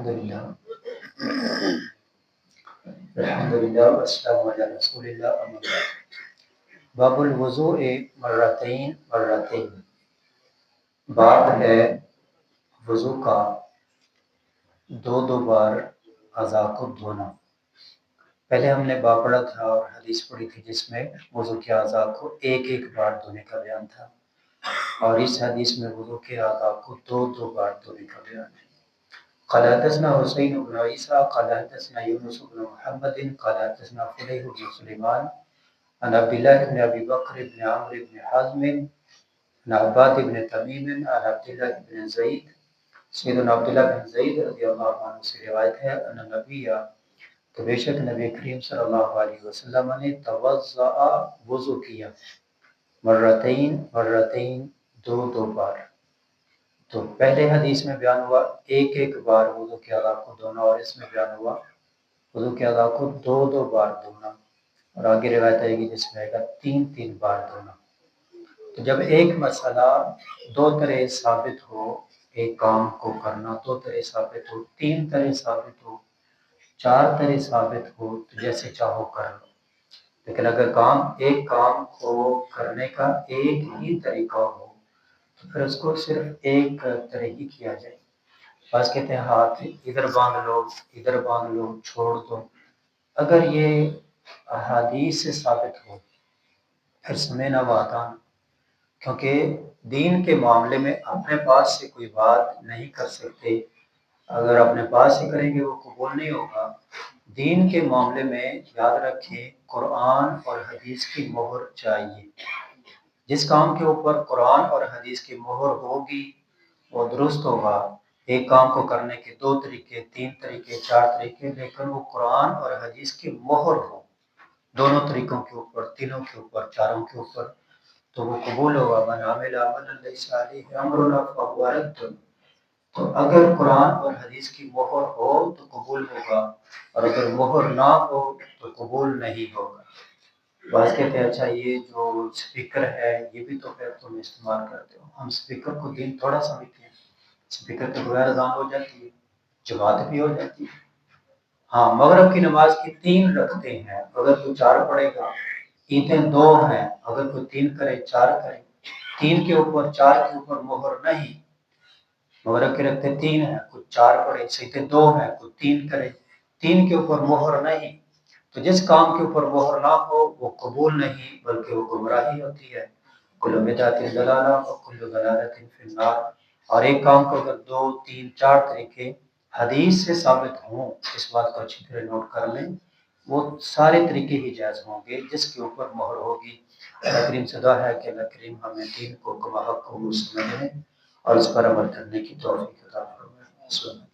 الحمدللہ الحمدللہ والسلام علی رسول اللہ اما بعد۔ باب الوضوء مرتین مرتین، باب ہے وضو کا دو دو بار اعضاء کو دھونا۔ پہلے ہم نے باب پڑھا تھا اور حدیث پڑھی تھی جس میں وضو کے اعضاء کو ایک ایک بار دھونے کا بیان تھا، اور اس حدیث میں وضو کے اعضاء کو دو دو بار دھونے کا بیان ہے۔ قال حدثنا حسین بن عیسیٰ قال حدثنا یونس بن محمد قال حدثنا فلیح بن سلیمان عن عبد الله بن ابي بکر بن عمرو بن حزم عن عباد بن تمیم عن عبد الله بن زید، سیدنا عبداللہ بن زید رضی اللہ عنہ سے روایت ہے ان نبی کہ بے شک نبی کریم صلی اللہ علیہ وسلم نے توضأ وضو کیا، مرتین مرتین دو دو بار۔ تو پہلے حدیث میں بیان ہوا ایک ایک بار وضو کے اعضاء کو دھونا، اور اس میں بیان ہوا وضو کے اعضاء کو دو دو بار دھونا، اور آگے روایت آئے گی جس میں آئے گا تین تین بار دھونا۔ تو جب ایک مسئلہ دو طرح ثابت ہو، ایک کام کو کرنا دو طرح ثابت ہو، تین طرح ثابت ہو، چار طرح ثابت ہو، تو جیسے چاہو کر لو، لیکن اگر ایک کام کو کرنے کا ایک ہی طریقہ ہو تو پھر اس کو صرف ایک طرح ہی کیا جائے۔ بعض کہتے ہیں ہاتھ ادھر باندھ لو چھوڑ دو، اگر یہ احادیث سے ثابت ہو پھر سمعنا وأطعنا، کیونکہ دین کے معاملے میں اپنے پاس سے کوئی بات نہیں کر سکتے، اگر اپنے پاس سے کریں گے وہ قبول نہیں ہوگا۔ دین کے معاملے میں یاد رکھیں قرآن اور حدیث کی مہر چاہیے، جس کام کے اوپر قرآن اور حدیث کی مہر ہوگی وہ درست ہوگا۔ ایک کام کو کرنے کے دو طریقے، تین طریقے، چار طریقے، لیکن وہ قرآن اور حدیث کی مہر ہو دونوں طریقوں کے اوپر، تینوں کے اوپر، چاروں کے اوپر، تو وہ قبول ہوگا۔ من عمل عملا لیس علیہ امرنا فہو رد، تو اگر قرآن اور حدیث کی مہر ہو تو قبول ہوگا، اور اگر مہر نہ ہو تو قبول نہیں ہوگا۔ بعض کہتے ہیں اچھا یہ جو سپیکر ہے یہ بھی تو پھر تم استعمال کرتے ہو، ہم سپیکر کو دین تھوڑا سمجھتے ہیں، سپیکر کے بغیر اذان ہو جاتی ہے، جماعت بھی ہو جاتی ہے۔ ہاں مغرب کی نماز کی تین رکھتے ہیں، اگر کوئی چار پڑھے گا، عیدیں دو ہیں، اگر کوئی تین کرے چار کرے، تین کے اوپر چار کے اوپر مہر نہیں، مغرب کے رکھتے تین ہیں، کوئی چار پڑھے، سجدے دو ہیں، کوئی تین کرے، تین کے اوپر مہر نہیں، تو جس کام کے اوپر مہر نہ ہو وہ قبول نہیں بلکہ وہ گمراہی ہوتی ہے۔ کل بدعۃ ضلالہ وکل ضلالۃ فی النار، اور ایک کام کو اگر دو تین چار طریقے حدیث سے ثابت ہوں، اس بات کو اچھی طرح نوٹ کر لیں، وہ سارے طریقے ہی جائز ہوں گے جس کے اوپر مہر ہوگی۔ اللہ کریم سے دعا ہے کہ اللہ کریم ہمیں دین کو کما حق کو سمجھنے اور اس پر عمل کرنے کی توفیق عطا فرمائے۔